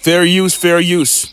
Fair use, fair use.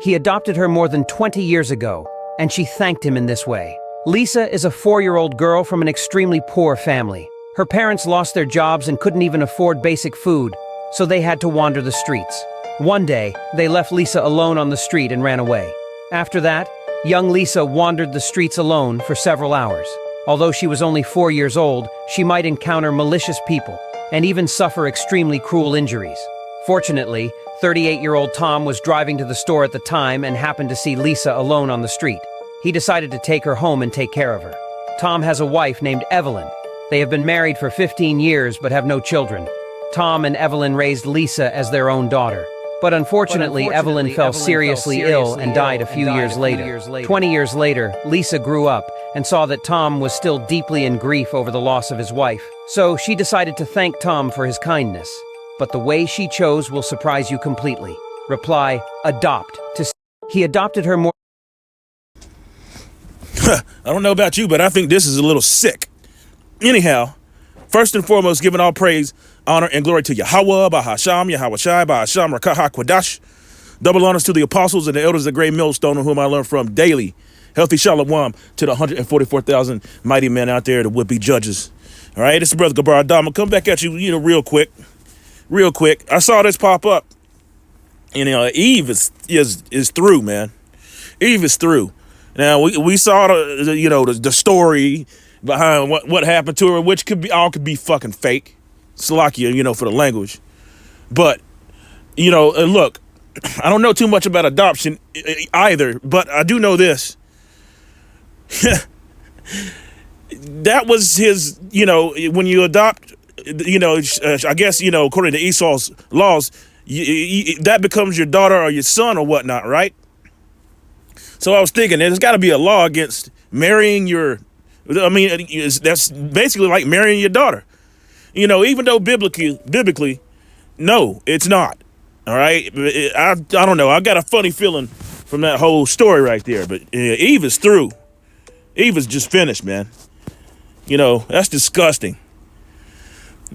He adopted her more than 20 years ago, and she thanked him in this way. Lisa is a 4-year-old girl from an extremely poor family. Her parents lost their jobs and couldn't even afford basic food, so they had to wander the streets. One day, they left Lisa alone on the street and ran away. After that, young Lisa wandered the streets alone for several hours. Although she was only 4 years old, she might encounter malicious people and even suffer extremely cruel injuries. Fortunately, 38-year-old Tom was driving to the store at the time and happened to see Lisa alone on the street. He decided to take her home and take care of her. Tom has a wife named Evelyn. They have been married for 15 years but have no children. Tom and Evelyn raised Lisa as their own daughter. But unfortunately, Evelyn fell seriously ill and died a few years later. 20 years later, Lisa grew up and saw that Tom was still deeply in grief over the loss of his wife. So she decided to thank Tom for his kindness. But the way she chose will surprise you completely. Reply, adopt. He adopted her more. I don't know about you, but I think this is a little sick. Anyhow, first and foremost, giving all praise, honor, and glory to Yahweh, Bahasham, Yahweh Shai, Bahasham, Rakaha Kwadash. Double honors to the apostles and the elders of the great millstone, on whom I learn from daily. Healthy shalom to the 144,000 mighty men out there that would be judges. All right, it's Brother Gabar Adama. Come back at you, real quick. I saw this pop up. Eve is through, man. Eve is through. Now we saw the story behind what happened to her, which could be fucking fake. Salakia, for the language. But look, I don't know too much about adoption either, but I do know this. That was his, when you adopt, I guess, according to Esau's laws, that becomes your daughter or your son or whatnot, right? So I was thinking, there's got to be a law against marrying that's basically like marrying your daughter. Even though biblically, no, it's not. All right. I don't know. I got a funny feeling from that whole story right there. But Eve is through. Eve is just finished, man. That's disgusting.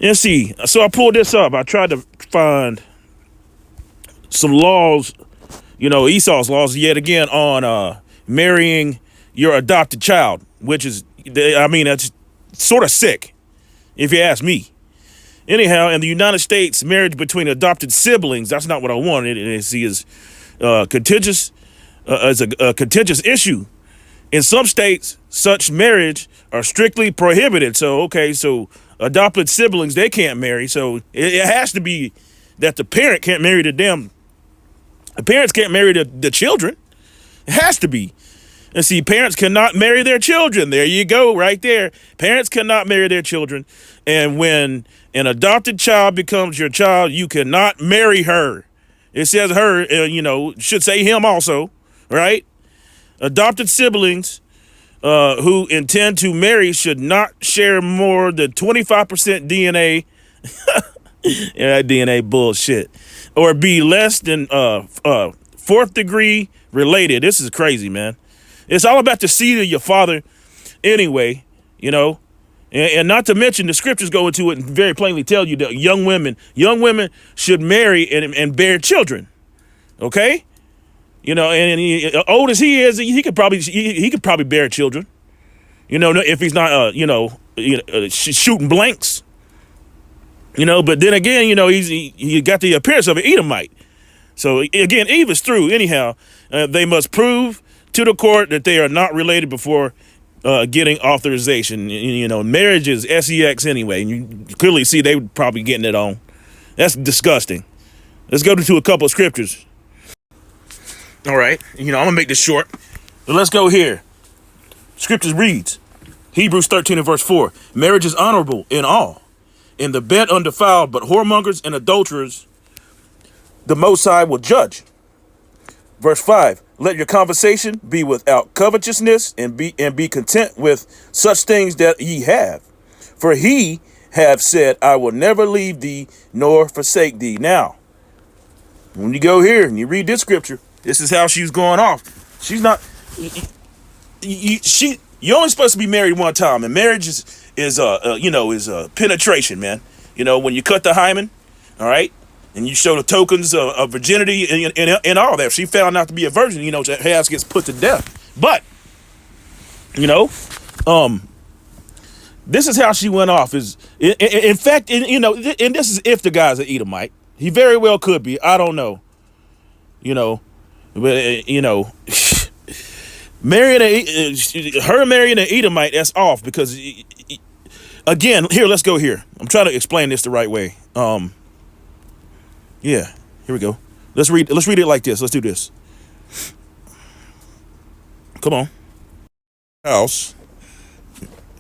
Let's see. So I pulled this up. I tried to find some laws, Esau's laws yet again on marrying your adopted child, which is, that's sort of sick, if you ask me. Anyhow, in the United States, marriage between adopted siblings, that's not what I wanted. Is contentious, as a contentious issue. In some states, such marriage are strictly prohibited. So adopted siblings, they can't marry. So it has to be that the parent can't marry the parents can't marry the children. It has to be. And see, parents cannot marry their children. There you go, right there. Parents cannot marry their children. And when an adopted child becomes your child, you cannot marry her. It says her, should say him also, right? Adopted siblings who intend to marry should not share more than 25% DNA. Yeah, that DNA bullshit. Or be less than fourth degree related. This is crazy, man. It's all about the seed of your father anyway, and not to mention the scriptures go into it and very plainly tell you that young women should marry and bear children. Okay. And old as he is, he could probably bear children, if he's not, shooting blanks, but then again, he got the appearance of an Edomite. So again, Eve is through. Anyhow, they must prove to the court that they are not related before getting authorization. Marriage is sex anyway. And you clearly see they were probably getting it on. That's disgusting. Let's go to a couple of scriptures. All right. I'm going to make this short. But let's go here. Scriptures reads, Hebrews 13 and verse 4. Marriage is honorable in all, in the bed undefiled, but whoremongers and adulterers the Most High will judge. Verse 5, let your conversation be without covetousness, and be content with such things that ye have. For he have said, I will never leave thee nor forsake thee. Now, when you go here and you read this scripture, this is how she's going off. She's not, You're only supposed to be married one time, and marriage is penetration, man. When you cut the hymen, all right, and you show the tokens of virginity and all that. If she found out to be a virgin, her ass gets put to death. But this is how she went off. Is in fact, and this is if the guy's an Edomite. He very well could be. I don't know. But marrying an Edomite, that's off because, again, here, let's go here. I'm trying to explain this the right way. Yeah, here we go. Let's read it like this. Let's do this. Come on. House.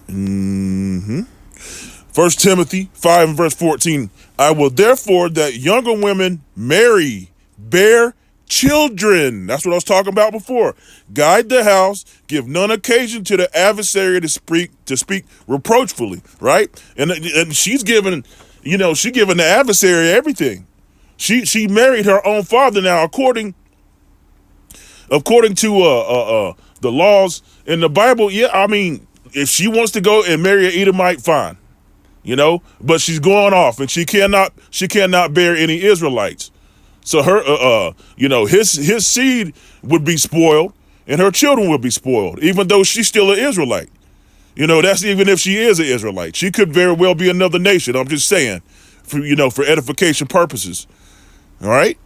1 Timothy 5 and verse 14. I will therefore that younger women marry, bear children. That's what I was talking about before. Guide the house, give none occasion to the adversary to speak reproachfully, right? And she's giving, she giving the adversary everything. She married her own father. Now, according to the laws in the Bible, yeah, I mean, if she wants to go and marry an Edomite, fine, but she's going off, and she cannot bear any Israelites. So her, his seed would be spoiled, and her children would be spoiled, even though she's still an Israelite. That's even if she is an Israelite. She could very well be another nation. I'm just saying, for edification purposes. All right.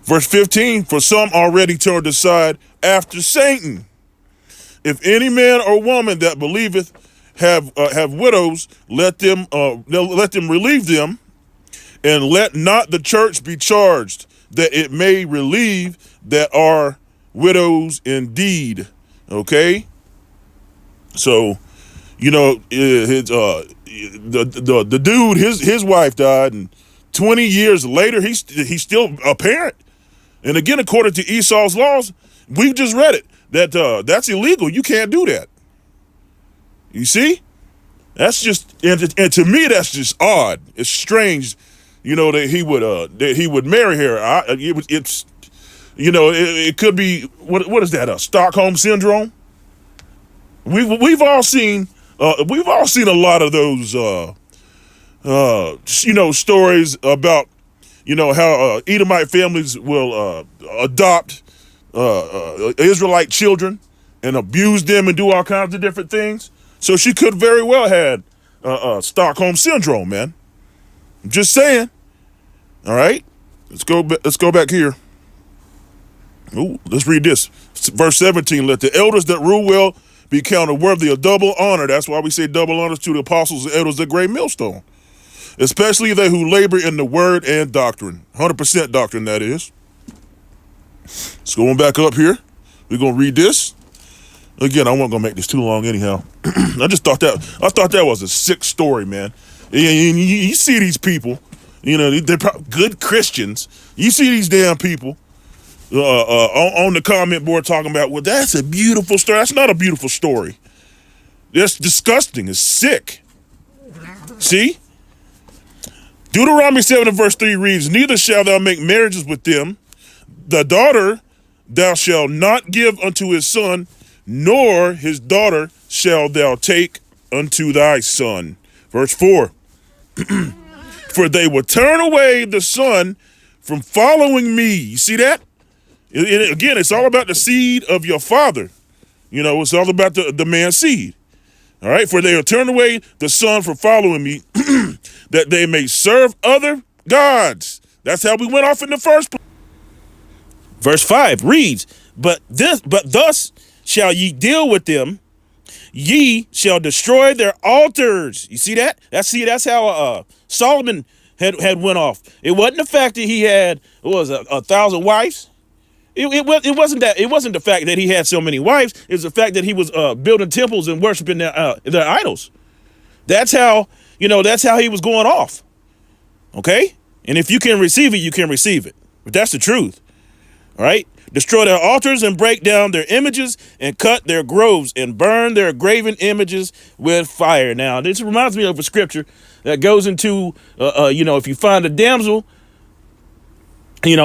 Verse 15, for some already turned aside after Satan. If any man or woman that believeth have widows, let them relieve them, and let not the church be charged, that it may relieve that are widows indeed. Okay. So, the dude, his wife died, and 20 years later, he's still a parent. And again, according to Esau's laws, we just read it, that's illegal. You can't do that. You see? That's just, and to me, that's just odd. It's strange, that he would marry her. It could be, what is that? Stockholm syndrome? We've all seen a lot of those, stories about, how Edomite families will adopt Israelite children and abuse them and do all kinds of different things. So she could very well have Stockholm syndrome, man. I'm just saying. All right, let's go back here. Ooh, let's read this. Verse 17. Let the elders that rule well be counted worthy of double honor. That's why we say double honors to the apostles and elders, the great millstone. Especially they who labor in the word and doctrine. 100% doctrine, that is. Let's go on back up here. We're going to read this. Again, I wasn't going to make this too long anyhow. I thought that was a sick story, man. You see these people, they're good Christians. You see these damn people on the comment board talking about, well, that's a beautiful story. That's not a beautiful story. That's disgusting. It's sick. See? Deuteronomy 7 and verse 3 reads, neither shalt thou make marriages with them. The daughter thou shalt not give unto his son, nor his daughter shalt thou take unto thy son. Verse 4, for they will turn away the son from following me. You see that? Again, it's all about the seed of your father. It's all about the man's seed. All right, for they will turn away the son from following me, that they may serve other gods. That's how we went off in the first place. Verse 5 reads, but thus shall ye deal with them. Ye shall destroy their altars. You see that? That's how Solomon had went off. It wasn't the fact that he had 1,000 wives. It wasn't that. It wasn't the fact that he had so many wives. It was the fact that he was building temples and worshiping their idols. That's how he was going off. Okay, and if you can receive it, you can receive it. But that's the truth. All right. Destroy their altars and break down their images and cut their groves and burn their graven images with fire. Now, this reminds me of a scripture that goes into, if you find a damsel,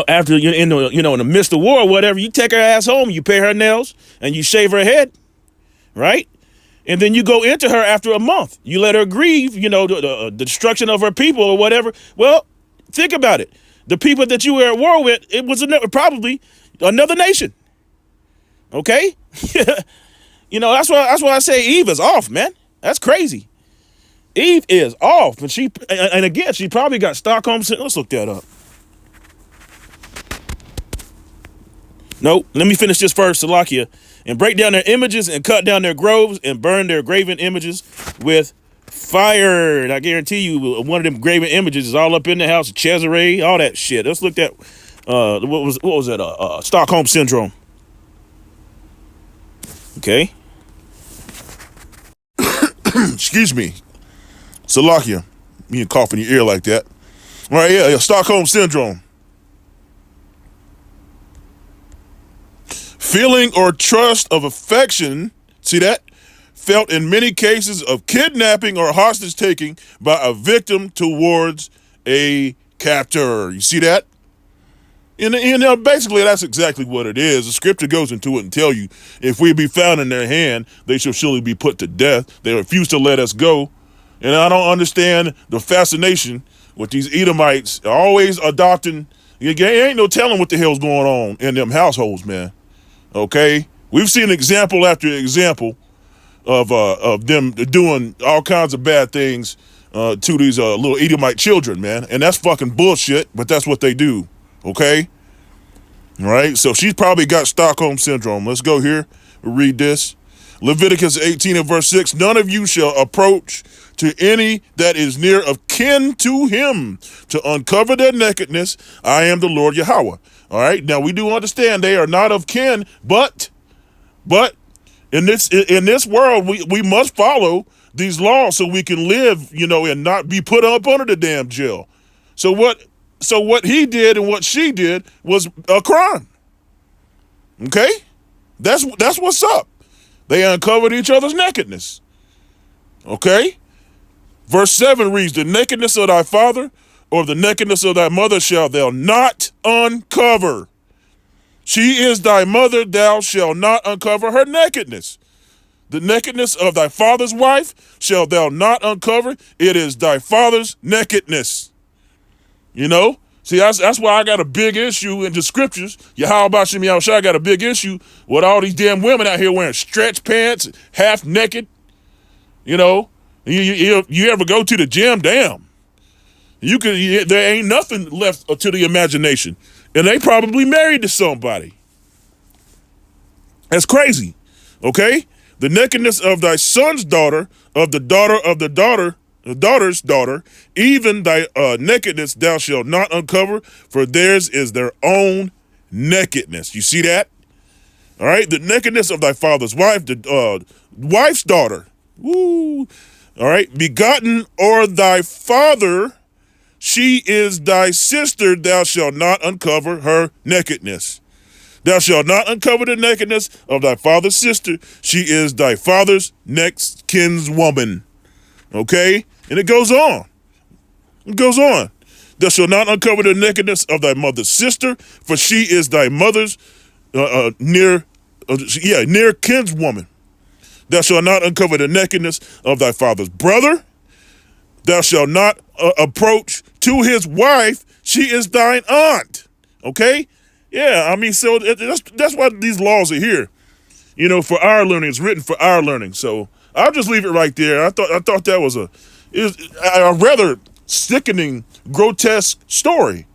after in the midst of war or whatever, you take her ass home, you pay her nails and you shave her head. Right. And then you go into her after a month. You let her grieve, the destruction of her people or whatever. Well, think about it. The people that you were at war with, it was probably another nation. Okay? That's why I say Eve is off, man. That's crazy. Eve is off. And again, she probably got Stockholm syndrome. Let's look that up. Nope. Let me finish this first, Salakia. And break down their images and cut down their groves and burn their graven images with fire. And I guarantee you, one of them graven images is all up in the house of Cesare, all that shit. Let's look at what was that? Stockholm syndrome. Okay. Excuse me. Salakia. You cough in your ear like that. All right, yeah, Stockholm syndrome. Feeling or trust of affection, see that? Felt in many cases of kidnapping or hostage taking by a victim towards a captor. You see that? And basically that's exactly what it is. The scripture goes into it and tell you, if we be found in their hand, they shall surely be put to death. They refuse to let us go. And I don't understand the fascination with these Edomites always adopting. There ain't no telling what the hell's going on in them households, man. Okay, we've seen example after example of them doing all kinds of bad things to these little Edomite children, man, and that's fucking bullshit. But that's what they do. Okay, all right. So she's probably got Stockholm syndrome. Let's go here. Read this. Leviticus 18 and verse 6. None of you shall approach to any that is near of kin to him to uncover their nakedness. I am the Lord Yahweh. All right. Now we do understand they are not of kin, but in this world we must follow these laws so we can live, and not be put up under the damn jail. So what he did and what she did was a crime. Okay? That's what's up. They uncovered each other's nakedness. Okay? Verse 7 reads, the nakedness of thy father or the nakedness of thy mother shalt thou not uncover. She is thy mother, thou shalt not uncover her nakedness. The nakedness of thy father's wife shalt thou not uncover. It is thy father's nakedness. See, that's why I got a big issue in the scriptures. Yahweh Shem Yahushua got a big issue with all these damn women out here wearing stretch pants, half naked. You ever go to the gym? Damn. There ain't nothing left to the imagination. And they probably married to somebody. That's crazy. Okay? The nakedness of thy son's daughter, of the daughter of the daughter's daughter, even thy nakedness thou shalt not uncover, for theirs is their own nakedness. You see that? All right? The nakedness of thy father's wife, the wife's daughter. Woo. All right? Begotten or thy father, she is thy sister, thou shalt not uncover her nakedness. Thou shalt not uncover the nakedness of thy father's sister. She is thy father's next kinswoman. Okay? And it goes on. It goes on. Thou shalt not uncover the nakedness of thy mother's sister, for she is thy mother's near kinswoman. Thou shalt not uncover the nakedness of thy father's brother. Thou shalt not approach to his wife. She is thine aunt. Okay? Yeah, so that's why these laws are here. For our learning. It's written for our learning. So I'll just leave it right there. I thought that was a rather sickening, grotesque story.